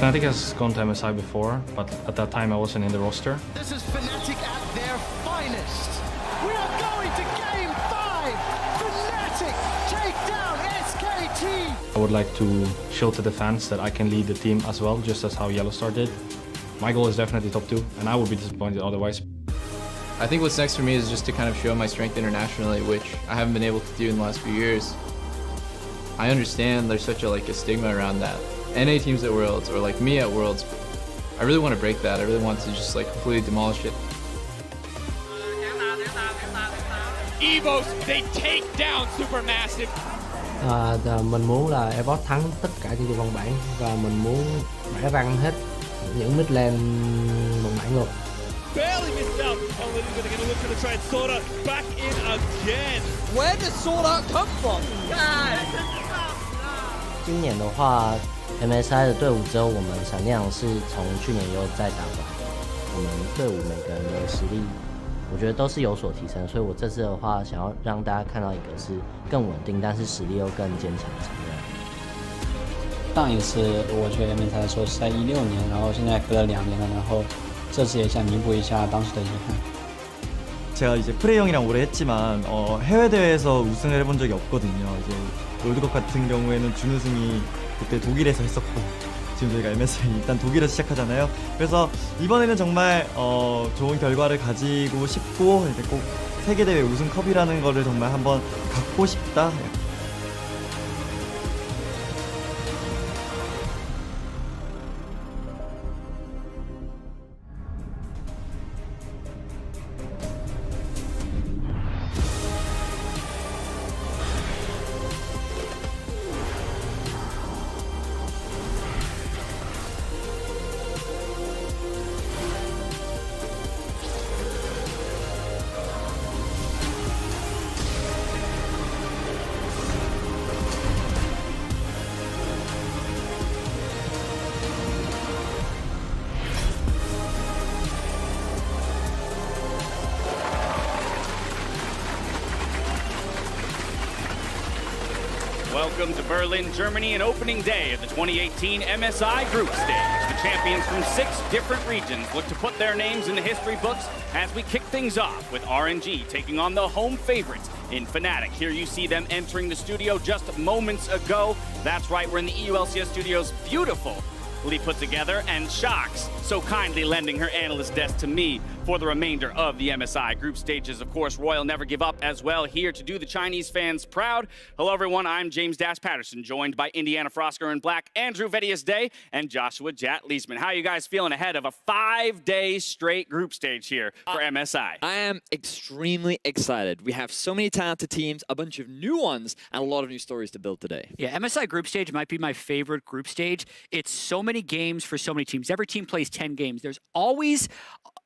Fnatic has gone to MSI before, but at that time I wasn't in the roster. This is Fnatic at their finest. We are going to Game 5. Fnatic take down SKT. I would like to show to the fans that I can lead the team as well, just as how Yellowstar did. My goal is definitely top 2, and I would be disappointed otherwise. I think what's next for me is just to kind of show my strength internationally, which I haven't been able to do in the last few years. I understand there's such a stigma around that. NA teams at Worlds, or like me at Worlds, I really want to break that. I really want to just completely demolish it. Evos, they take down Supermassive. Mình muốn là Evox thắng tất cả chương trình vòng bảng và mình muốn bẻ răng hết những mid lane vòng bảng luôn. Barely missed out. Oh, they're going to look for the trade. Sorta back in again. Where does Sorta come from? 今年的话 ，MSI 的队伍只有我们闪亮是从去年又再打回来，我们队伍每个人的实力，我觉得都是有所提升，所以我这次的话，想要让大家看到一个是更稳定，但是实力又更坚强的闪亮。上一次我去 MSI 的时候是在16年，然后现在隔了2年了，然后这次也想弥补一下当时的遗憾。 제가 이제 프레이 형이랑 오래 했지만 해외 대회에서 우승을 해본 적이 없거든요. 이제 롤드컵 같은 경우에는 준우승이 그때 독일에서 했었고 지금 저희가 MSI 일단 독일에서 시작하잖아요. 그래서 이번에는 정말 좋은 결과를 가지고 싶고 이제 꼭 세계 대회 우승컵이라는 거를 정말 한번 갖고 싶다. Welcome to Berlin, Germany, and opening day of the 2018 MSI Group Stage. The champions from 6 different regions look to put their names in the history books as we kick things off with RNG taking on the home favorites in Fnatic. Here you see them entering the studio just moments ago. That's right, we're in the EULCS studios. Beautiful. Put together, and Shocks so kindly lending her analyst desk to me for the remainder of the MSI group stages. Of course, Royal Never Give Up as well, here to do the Chinese fans proud. Hello, everyone. I'm James Dash Patterson, joined by Indiana Frosker in black, Andrew Vedius Day, and Joshua Jat Leesman. How are you guys feeling ahead of a 5-day straight group stage here for MSI? I am extremely excited. We have so many talented teams, a bunch of new ones, and a lot of new stories to build today. Yeah, MSI group stage might be my favorite group stage. It's so many games for so many teams. Every team plays 10 games. There's always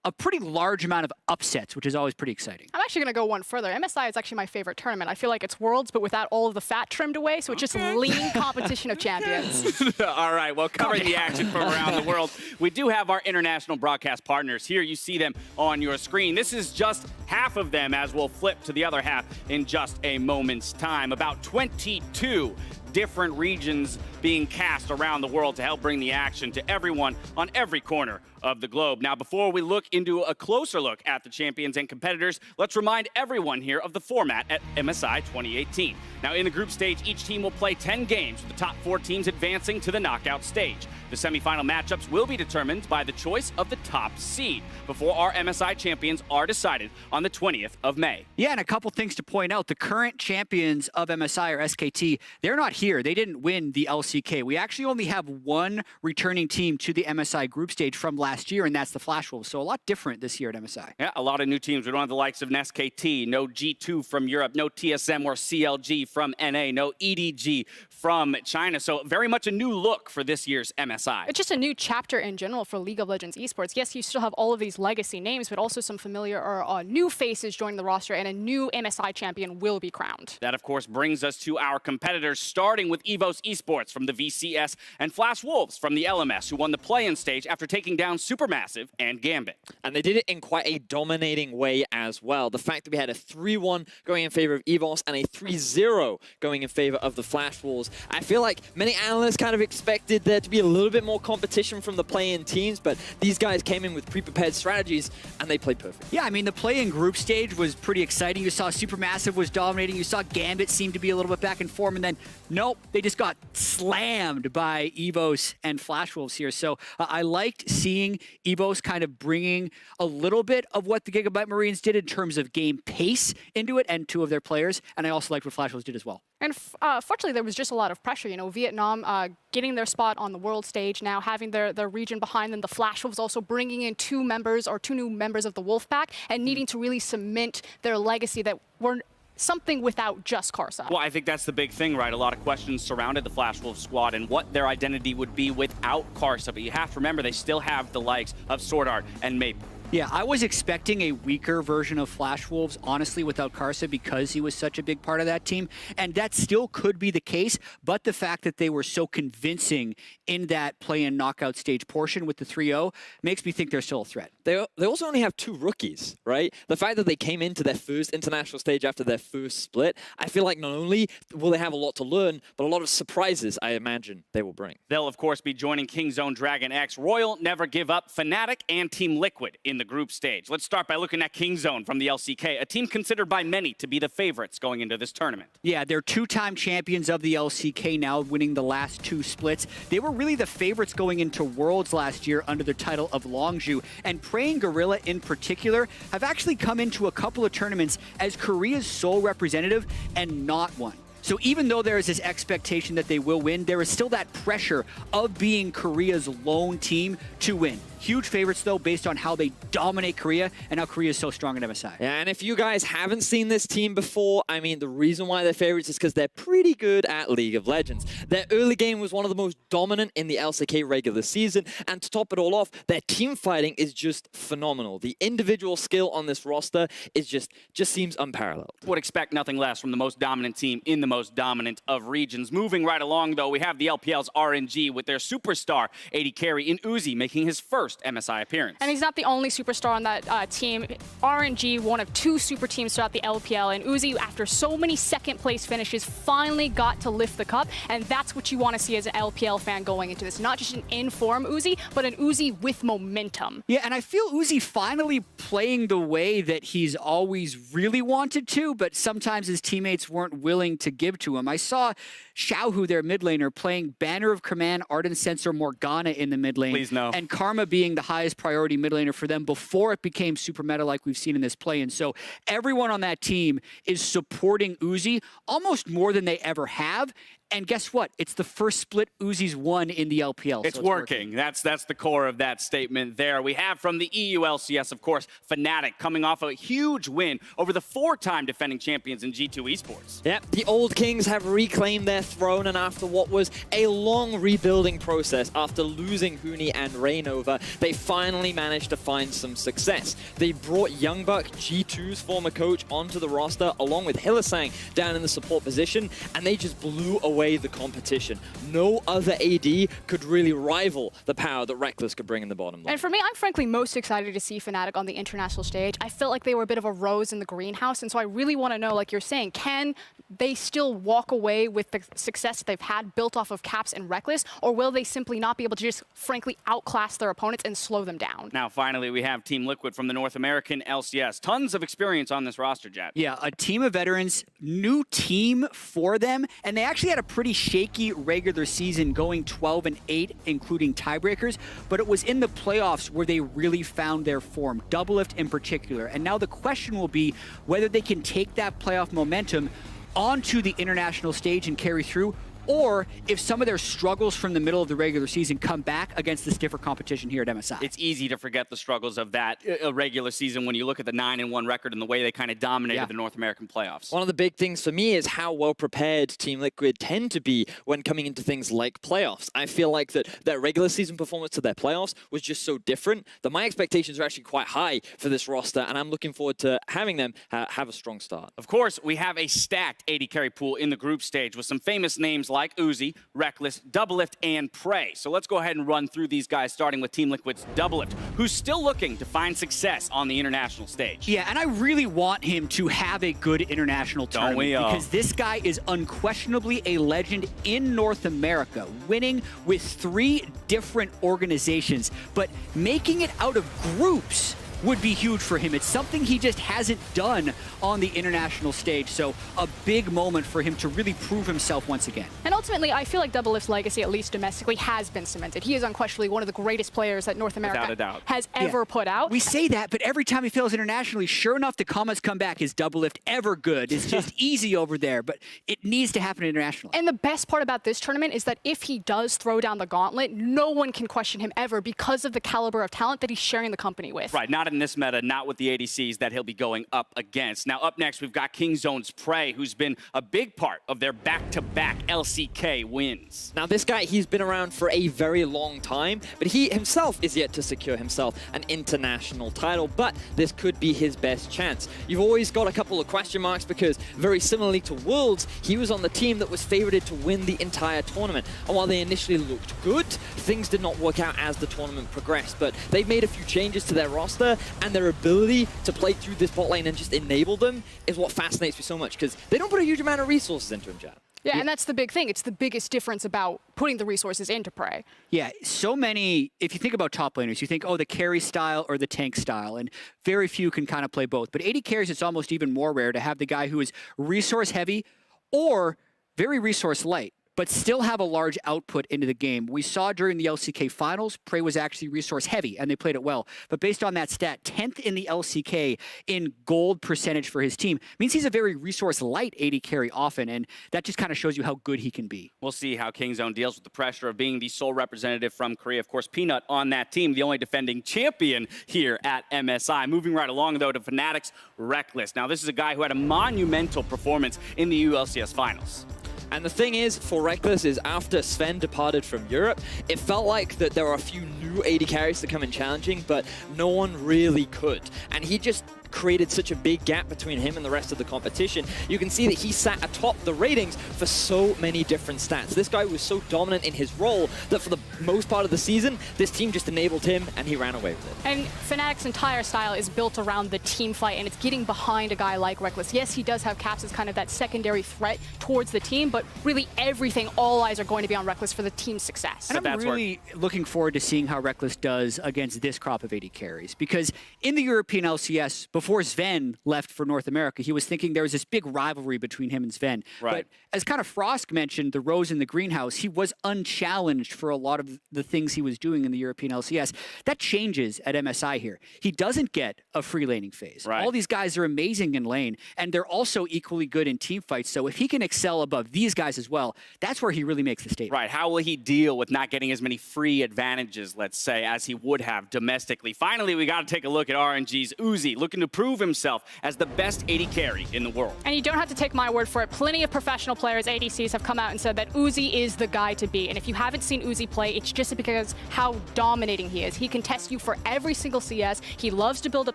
a pretty large amount of upsets, which is always pretty exciting. I'm actually going to go one further. MSI is actually my favorite tournament. I feel like it's Worlds, but without all of the fat trimmed away, so it's just lean competition of champions. All right, well, covering the action from around the world, we do have our international broadcast partners. Here you see them on your screen. This is just half of them, as we'll flip to the other half in just a moment's time. About 22 different regions being cast around the world to help bring the action to everyone on every corner of the globe. Now, before we look into a closer look at the champions and competitors, let's remind everyone here of the format at MSI 2018. Now, in the group stage, each team will play 10 games, with the top 4 teams advancing to the knockout stage. The semifinal matchups will be determined by the choice of the top seed before our MSI champions are decided on the 20th of May. Yeah, and a couple things to point out. The current champions of MSI, or SKT, they're not here. They didn't win the LCK. We actually only have one returning team to the MSI group stage from last year, and that's the Flash Wolves. So a lot different this year at MSI. Yeah, a lot of new teams. We don't have the likes of an SKT, no G2 from Europe, no TSM or CLG from NA, no EDG from China. So very much a new look for this year's MSI. It's just a new chapter in general for League of Legends esports. Yes, you still have all of these legacy names, but also some familiar or new faces joining the roster, and a new MSI champion will be crowned. That, of course, brings us to our competitors, starting starting with EVOS Esports from the VCS and Flash Wolves from the LMS, who won the play-in stage after taking down Supermassive and Gambit. And they did it in quite a dominating way as well. The fact that we had a 3-1 going in favor of EVOS and a 3-0 going in favor of the Flash Wolves. I feel like many analysts kind of expected there to be a little bit more competition from the play-in teams, but these guys came in with pre-prepared strategies and they played perfect. Yeah, I mean, the play-in group stage was pretty exciting. You saw Supermassive was dominating. You saw Gambit seem to be a little bit back in form, and then nope, they just got slammed by EVOS and Flash Wolves here. So I liked seeing EVOS kind of bringing a little bit of what the Gigabyte Marines did in terms of game pace into it, and two of their players, and I also liked what Flash Wolves did as well. And fortunately, there was just a lot of pressure. You know, Vietnam getting their spot on the world stage now, having their region behind them. The Flash Wolves also bringing in two new members of the Wolfpack and needing to really cement their legacy that were something without just Karsa. Well, I think that's the big thing, right? A lot of questions surrounded the Flash Wolf squad and what their identity would be without Karsa. But you have to remember, they still have the likes of Sword Art and Maple. Yeah, I was expecting a weaker version of Flash Wolves, honestly, without Karsa, because he was such a big part of that team. And that still could be the case, but the fact that they were so convincing in that play-in knockout stage portion with the 3-0 makes me think they're still a threat. They also only have 2 rookies, right? The fact that they came into their first international stage after their first split, I feel like not only will they have a lot to learn, but a lot of surprises, I imagine, they will bring. They'll, of course, be joining Kingzone, Dragon X, Royal, Never Give Up, Fnatic, and Team Liquid in the group stage. Let's start by looking at Kingzone from the LCK, a team considered by many to be the favorites going into this tournament. Yeah, they're 2-time champions of the LCK now, winning the last 2 splits. They were really the favorites going into Worlds last year under the title of Longju, and Praying Gorilla in particular have actually come into a couple of tournaments as Korea's sole representative and not won. So even though there is this expectation that they will win, there is still that pressure of being Korea's lone team to win. Huge favorites, though, based on how they dominate Korea and how Korea is so strong in MSI. Yeah, and if you guys haven't seen this team before, I mean, the reason why they're favorites is because they're pretty good at League of Legends. Their early game was one of the most dominant in the LCK regular season, and to top it all off, their team fighting is just phenomenal. The individual skill on this roster is just seems unparalleled. Would expect nothing less from the most dominant team in the most dominant of regions. Moving right along, though, we have the LPL's RNG with their superstar AD carry in Uzi making his first MSI appearance. And he's not the only superstar on that team. RNG, one of 2 super teams throughout the LPL, and Uzi, after so many second-place finishes, finally got to lift the cup, and that's what you want to see as an LPL fan going into this. Not just an in-form Uzi, but an Uzi with momentum. Yeah, and I feel Uzi finally playing the way that he's always really wanted to, but sometimes his teammates weren't willing to give to him. I saw Xiaohu, their mid laner, playing Banner of Command, Ardent Sensor, Morgana in the mid lane. Please no. And Karma being the highest priority mid laner for them before it became super meta like we've seen in this play. And so everyone on that team is supporting Uzi almost more than they ever have. And guess what? It's the first split Uzi's won in the LPL. It's working. That's the core of that statement there. We have from the EU LCS, of course, Fnatic coming off a huge win over the 4-time defending champions in G2 Esports. Yep, the old kings have reclaimed their throne, and after what was a long rebuilding process, after losing Huni and Rainova, they finally managed to find some success. They brought Youngbuck, G2's former coach, onto the roster, along with Hillisang down in the support position, and they just blew away the competition. No other AD could really rival the power that Reckless could bring in the bottom lane. And for me, I'm frankly most excited to see Fnatic on the international stage. I felt like they were a bit of a rose in the greenhouse, and so I really want to know, like you're saying, can they still walk away with the success they've had built off of Caps and Reckless, or will they simply not be able to just frankly outclass their opponents and slow them down? Now, finally, we have Team Liquid from the North American LCS. Tons of experience on this roster, Jet. Yeah, a team of veterans, new team for them, and they actually had a pretty shaky regular season going 12-8, including tiebreakers, but it was in the playoffs where they really found their form, Doublelift in particular. And now the question will be whether they can take that playoff momentum onto the international stage and carry through, or if some of their struggles from the middle of the regular season come back against this stiffer competition here at MSI. It's easy to forget the struggles of that regular season when you look at the 9-1 record and the way they kind of dominated the North American playoffs. One of the big things for me is how well prepared Team Liquid tend to be when coming into things like playoffs. I feel like that their regular season performance to their playoffs was just so different that my expectations are actually quite high for this roster, and I'm looking forward to having them have a strong start. Of course, we have a stacked AD carry pool in the group stage with some famous names like Uzi, Reckless, Doublelift, and Prey. So let's go ahead and run through these guys, starting with Team Liquid's Doublelift, who's still looking to find success on the international stage. Yeah, and I really want him to have a good international tournament. Don't we all? Because this guy is unquestionably a legend in North America, winning with 3 different organizations, but making it out of groups would be huge for him. It's something he just hasn't done on the international stage, so a big moment for him to really prove himself once again. And ultimately, I feel like Doublelift's legacy, at least domestically, has been cemented. He is unquestionably one of the greatest players that North America has ever put out. We say that, but every time he fails internationally, sure enough, the comments come back, is Doublelift ever good? It's just easy over there, but it needs to happen internationally. And the best part about this tournament is that if he does throw down the gauntlet, no one can question him ever because of the caliber of talent that he's sharing the company with. Right, not in this meta, not with the ADCs that he'll be going up against. Now, up next, we've got Kingzone's Prey, who's been a big part of their back-to-back LCK wins. Now, this guy, he's been around for a very long time, but he himself is yet to secure himself an international title, but this could be his best chance. You've always got a couple of question marks because, very similarly to Worlds, he was on the team that was favorited to win the entire tournament. And while they initially looked good, things did not work out as the tournament progressed, but they've made a few changes to their roster, and their ability to play through this bot lane and just enable them is what fascinates me so much, because they don't put a huge amount of resources into him, Chad. Yeah, and that's the big thing. It's the biggest difference about putting the resources into Prey. Yeah, so many, if you think about top laners, you think, oh, the carry style or the tank style, and very few can kind of play both. But 80 carries, it's almost even more rare to have the guy who is resource heavy or very resource light, but still have a large output into the game. We saw during the LCK finals, Prey was actually resource heavy, and they played it well. But based on that stat, 10th in the LCK in gold percentage for his team means he's a very resource light 80 carry often, and that just kind of shows you how good he can be. We'll see how Kingzone deals with the pressure of being the sole representative from Korea. Of course, Peanut on that team, the only defending champion here at MSI. Moving right along, though, to Fnatic's Reckless. Now, this is a guy who had a monumental performance in the ULCS finals. And the thing is, for Reckless, is after Sven departed from Europe, it felt like that there were a few new 80 carries to come in challenging, but no one really could. And he just created such a big gap between him and the rest of the competition. You can see that he sat atop the ratings for so many different stats. This guy was so dominant in his role that for the most part of the season, this team just enabled him and he ran away with it. And Fnatic's entire style is built around the team fight, and it's getting behind a guy like Reckless. Yes, he does have Caps as kind of that secondary threat towards the team, but really everything, all eyes are going to be on Reckless for the team's success. And I'm really looking forward to seeing how Reckless does against this crop of 80 carries, because in the European LCS, before Sven left for North America, he was thinking there was this big rivalry between him and Sven. Right. But as kind of Frost mentioned, the Rose in the Greenhouse, he was unchallenged for a lot of the things he was doing in the European LCS. That changes at MSI here. He doesn't get a free laning phase. Right. All these guys are amazing in lane, and they're also equally good in team fights. So if he can excel above these guys as well, that's where he really makes the statement. Right. How will he deal with not getting as many free advantages, let's say, as he would have domestically? Finally, we got to take a look at RNG's Uzi, looking to prove himself as the best 80 carry in the world. And you don't have to take my word for it. Plenty of professional players, ADCs, have come out and said that Uzi is the guy to beat. And if you haven't seen Uzi play, it's just because how dominating he is. He can test you for every single CS. He loves to build up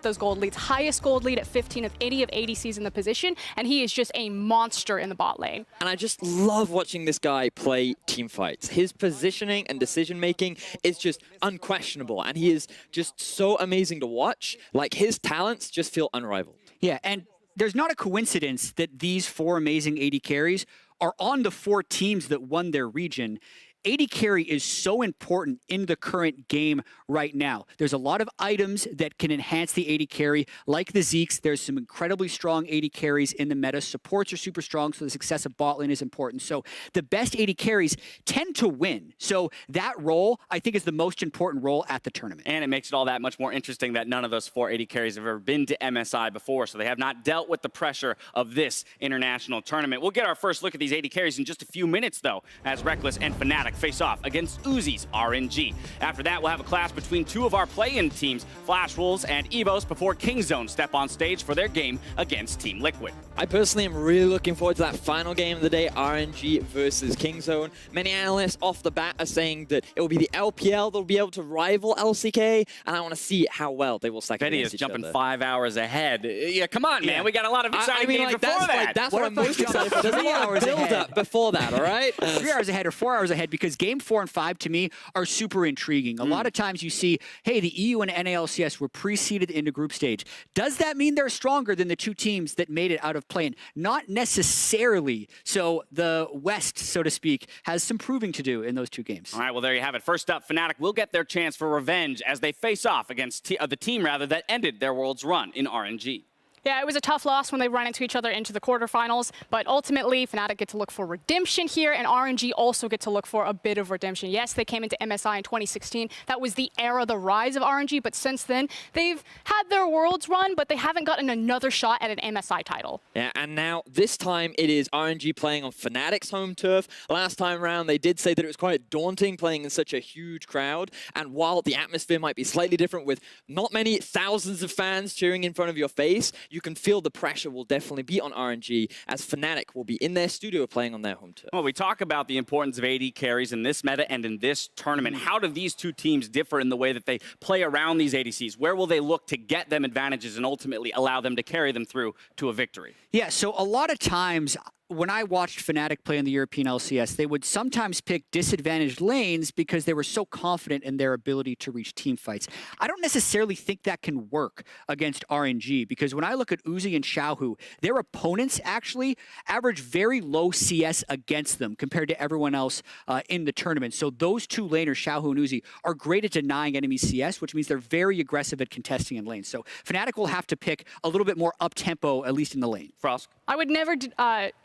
those gold leads. Highest gold lead at 15 of any of ADCs in the position. And he is just a monster in the bot lane. And I just love watching this guy play team fights. His positioning and decision-making is just unquestionable. And he is just so amazing to watch. Like, his talents just feel unrivaled. Yeah, and there's not a coincidence that these 4 amazing 80 carries are on the 4 teams that won their region. 80 carry is so important in the current game right now. There's a lot of items that can enhance the 80 carry, like the Zeeks. There's some incredibly strong 80 carries in the meta. Supports are super strong, so the success of bot lane is important. So the best 80 carries tend to win. So that role, I think, is the most important role at the tournament. And it makes it all that much more interesting that none of those 4 80 carries have ever been to MSI before, so they have not dealt with the pressure of this international tournament. We'll get our first look at these 80 carries in just a few minutes, though, as Reckless and Fnatic Fnatic face off against Uzi's RNG. After that, we'll have a clash between two of our play-in teams, Flash Wolves and EVOS, before Kingzone step on stage for their game against Team Liquid. I personally am really looking forward to that final game of the day, RNG versus Kingzone. Many analysts off the bat are saying that it will be the LPL that will be able to rival LCK, and I want to see how well they will stack against each other. Jumping 5 hours ahead. Yeah, come on, man. We got a lot of exciting games before that. That's what I'm most excited for. There's a lot of build-up before that, all right? 3 hours ahead or 4 hours ahead, because game 4 and 5 to me are super intriguing. A lot of times you see, hey, the EU and NALCS were preceded into group stage. Does that mean they're stronger than the two teams that made it out of play-in? Not necessarily. So the West, so to speak, has some proving to do in those two games. All right, well, there you have it. First up, Fnatic will get their chance for revenge as they face off against the team that ended their world's run in RNG. Yeah, it was a tough loss when they ran into each other into the quarterfinals, but ultimately, Fnatic get to look for redemption here, and RNG also get to look for a bit of redemption. Yes, they came into MSI in 2016. That was the era, the rise of RNG, but since then, they've had their Worlds run, but they haven't gotten another shot at an MSI title. Yeah, and now, this time, it is RNG playing on Fnatic's home turf. Last time around, they did say that it was quite daunting playing in such a huge crowd, and while the atmosphere might be slightly different with not many thousands of fans cheering in front of your face, you can feel the pressure will definitely be on RNG as Fnatic will be in their studio playing on their home turf. Well, we talk about the importance of AD carries in this meta and in this tournament. How do these two teams differ in the way that they play around these ADCs? Where will they look to get them advantages and ultimately allow them to carry them through to a victory? Yeah, so a lot of times when I watched Fnatic play in the European LCS, they would sometimes pick disadvantaged lanes because they were so confident in their ability to reach team fights. I don't necessarily think that can work against RNG, because when I look at Uzi and Xiaohu, their opponents actually average very low CS against them compared to everyone else in the tournament. So those two laners, Xiaohu and Uzi, are great at denying enemies CS, which means they're very aggressive at contesting in lanes. So Fnatic will have to pick a little bit more up-tempo, at least in the lane. Frost? I would never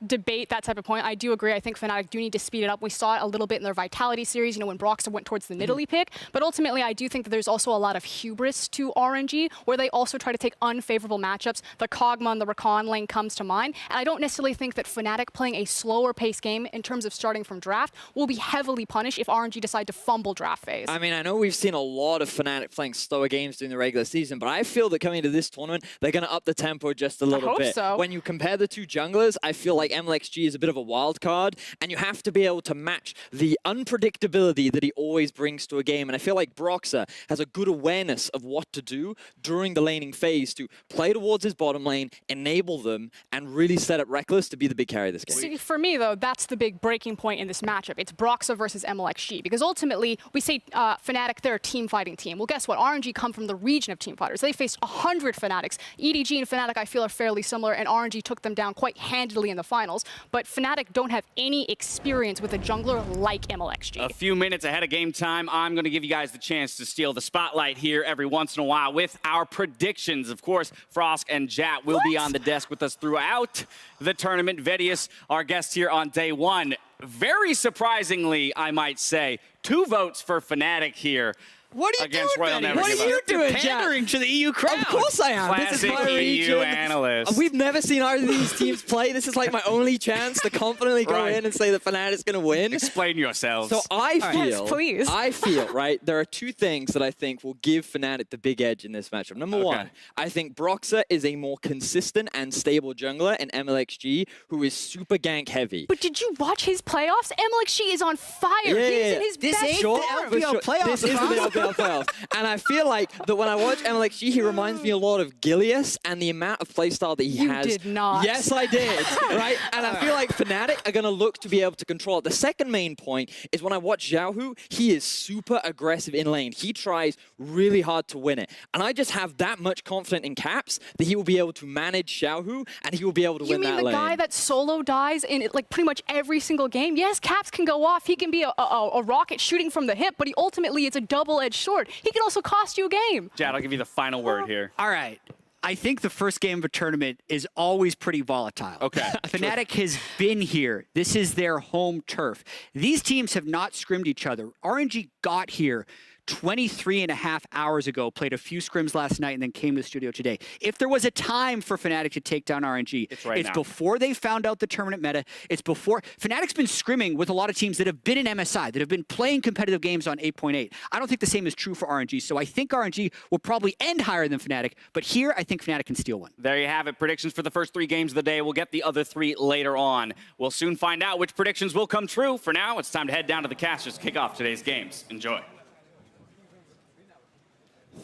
debate that type of point. I do agree. I think Fnatic do need to speed it up. We saw it a little bit in their Vitality series, when Broxah went towards the Nidalee pick. But ultimately, I do think that there's also a lot of hubris to RNG, where they also try to take unfavorable matchups. The Kog'Maw and the Rakan lane comes to mind. And I don't necessarily think that Fnatic playing a slower pace game in terms of starting from draft will be heavily punished if RNG decide to fumble draft phase. I mean, I know we've seen a lot of Fnatic playing slower games during the regular season, but I feel that coming into this tournament, they're going to up the tempo just a little bit. So. When you compare the two junglers, I feel like MLXG is a bit of a wild card, and you have to be able to match the unpredictability that he always brings to a game. And I feel like Broxah has a good awareness of what to do during the laning phase to play towards his bottom lane, enable them, and really set up Reckless to be the big carry of this game. See, for me, though, that's the big breaking point in this matchup. It's Broxah versus MLXG, because ultimately, we say Fnatic, they're a team fighting team. Well, guess what? RNG come from the region of team fighters. They faced 100 Fnatics. EDG and Fnatic, I feel, are fairly similar, and RNG took them down quite handily in the finals. But Fnatic don't have any experience with a jungler like MLXG. A few minutes ahead of game time, I'm going to give you guys the chance to steal the spotlight here every once in a while with our predictions. Of course, Frost and Jat will be on the desk with us throughout the tournament. Vedius, our guest here on day one. Very surprisingly, I might say, 2 votes for Fnatic here. What are you against doing, Royal Benny? Never What Give are Up. you doing, Pandering to the EU crowd. Of course I am. This is Classic my EU region. analyst. We've never seen either of these teams play. This is like my only chance to confidently go in and say that Fnatic's going to win. Explain yourselves. So I feel, Yes, please. I feel, right, there are 2 things that I think will give Fnatic the big edge in this matchup. Number one, I think Broxah is a more consistent and stable jungler in MLXG who is super gank heavy. But did you watch his playoffs? MLXG is on fire. Yeah, He's in his This best ain't form. the LPL playoffs. This is the LPL playoffs. And I feel like that when I watch MLXG, he reminds me a lot of Gilius and the amount of playstyle that he has. You did not. Yes, I did. Right? And I feel like Fnatic are going to look to be able to control it. The second main point is when I watch Xiaohu, he is super aggressive in lane. He tries really hard to win it. And I just have that much confidence in Caps that he will be able to manage Xiaohu and he will be able to win that lane. You mean the guy that solo dies in like pretty much every single game? Yes, Caps can go off. He can be a rocket shooting from the hip, but he ultimately is a double-edged sword. He can also cost you a game. Jad, I'll give you the final word here. All right. I think the first game of a tournament is always pretty volatile. Okay. Fnatic has been here. This is their home turf. These teams have not scrimmed each other. RNG got here 23.5 hours ago, played a few scrims last night, and then came to the studio today. If there was a time for Fnatic to take down RNG, it's before they found out the tournament meta. It's before. Fnatic's been scrimming with a lot of teams that have been in MSI, that have been playing competitive games on 8.8. I don't think the same is true for RNG, so I think RNG will probably end higher than Fnatic, but here I think Fnatic can steal one. There you have it. Predictions for the first 3 games of the day. We'll get the other 3 later on. We'll soon find out which predictions will come true. For now, it's time to head down to the casters to kick off today's games. Enjoy.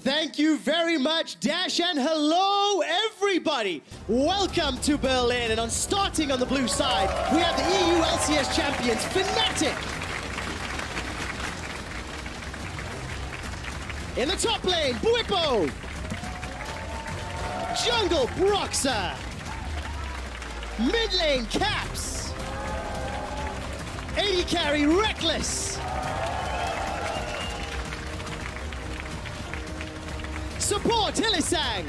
Thank you very much, Dash, and hello, everybody. Welcome to Berlin, and starting on the blue side, we have the EU LCS champions, Fnatic. In the top lane, Bwipo. Jungle, Broxah. Mid lane, Caps. AD carry, Reckless. Support, Hillisang.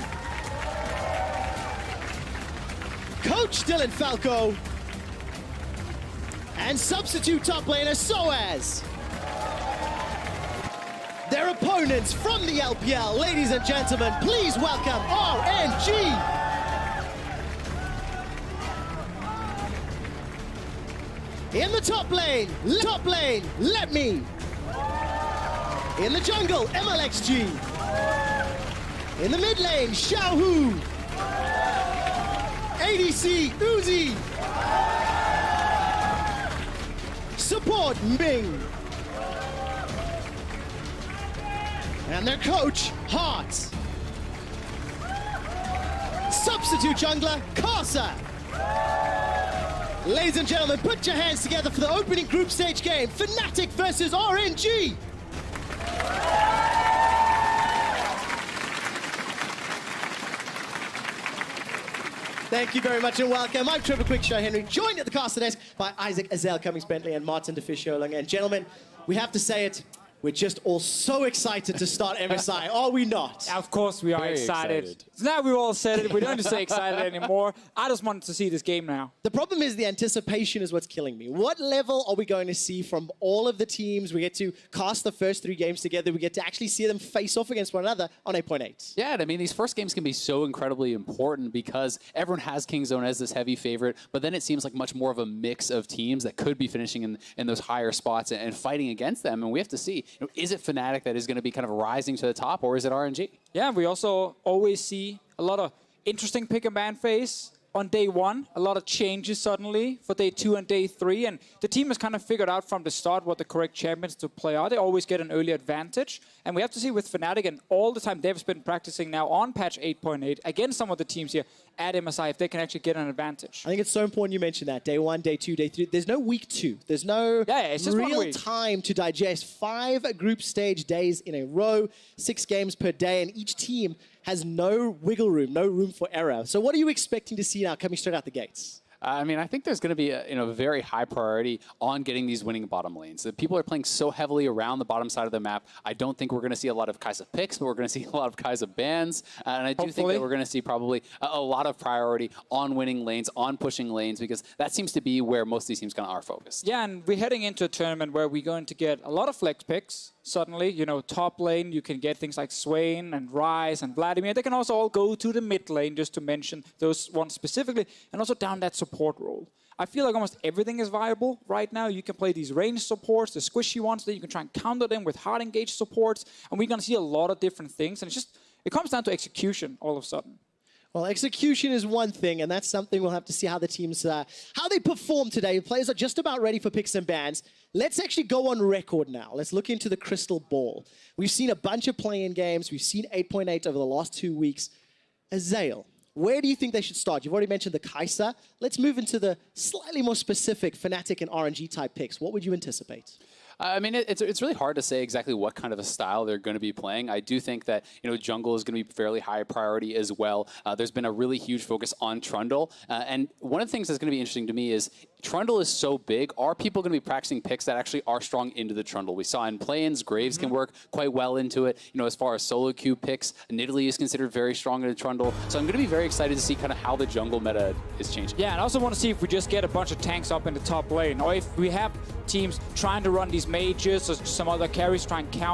Coach, Dylan Falco. And substitute top laner, Soaz. Their opponents from the LPL, ladies and gentlemen, please welcome RNG. In the top lane, let me. In the jungle, MLXG. In the mid lane, Xiaohu. ADC, Uzi. Support, Ming. And their coach, Hart. Substitute jungler, Karsa. Ladies and gentlemen, put your hands together for the opening group stage game, Fnatic versus RNG. Thank you very much and welcome. I'm Trevor Quickshow Henry, joined at the caster desk by Isaac Azel, Cummings Bentley, and Martin DeFiscio. And gentlemen, we have to say it, we're just all so excited to start MSI, are we not? Of course we are excited. So now we've all said it, we don't just say excited anymore. I just wanted to see this game now. The problem is the anticipation is what's killing me. What level are we going to see from all of the teams? We get to cast the first 3 games together. We get to actually see them face off against one another on 8.8. Yeah, and I mean, these first games can be so incredibly important because everyone has Kingzone as this heavy favorite, but then it seems like much more of a mix of teams that could be finishing in those higher spots and fighting against them, and we have to see. Is it Fnatic that is going to be kind of rising to the top, or is it RNG? Yeah, we also always see a lot of interesting pick and ban phase on day 1. A lot of changes suddenly for day 2 and day 3. And the team has kind of figured out from the start what the correct champions to play are. They always get an early advantage. And we have to see with Fnatic, and all the time they've been practicing now on patch 8.8 against some of the teams here at MSI, if they can actually get an advantage. I think it's so important you mentioned that. Day 1, day 2, day 3. There's no week 2. There's no it's just real time to digest 5 group stage days in a row, 6 games per day, and each team has no wiggle room, no room for error. So what are you expecting to see now coming straight out the gates? I mean, I think there's going to be a very high priority on getting these winning bottom lanes. The people are playing so heavily around the bottom side of the map. I don't think we're going to see a lot of Kai'Sa picks, but we're going to see a lot of Kai'Sa bans. And I do think that we're going to see probably a lot of priority on winning lanes, on pushing lanes, because that seems to be where most of these teams kind of are focused. Yeah, and we're heading into a tournament where we're going to get a lot of flex picks. Suddenly, you know, top lane, you can get things like Swain and Ryze and Vladimir. They can also all go to the mid lane, just to mention those ones specifically, and also down that support role. I feel like almost everything is viable right now. You can play these range supports, the squishy ones, then you can try and counter them with hard engaged supports, and we're going to see a lot of different things, and it comes down to execution all of a sudden. Well, execution is one thing, and that's something we'll have to see how the teams, how they perform today. Players are just about ready for picks and bans. Let's actually go on record now. Let's look into the crystal ball. We've seen a bunch of play-in games. We've seen 8.8 over the last 2 weeks. Azael, where do you think they should start? You've already mentioned the Kai'Sa. Let's move into the slightly more specific Fnatic and RNG type picks. What would you anticipate? I mean, it's really hard to say exactly what kind of a style they're going to be playing. I do think that, you know, jungle is going to be fairly high priority as well. There's been a really huge focus on Trundle. And one of the things that's going to be interesting to me is Trundle is so big. Are people going to be practicing picks that actually are strong into the Trundle? We saw in play-ins, Graves can work quite well into it. You know, as far as solo queue picks, Nidalee is considered very strong in the Trundle. So I'm going to be very excited to see kind of how the jungle meta is changing. Yeah, and I also want to see if we just get a bunch of tanks up in the top lane, or if we have teams trying to run these mages or some other carries trying to counter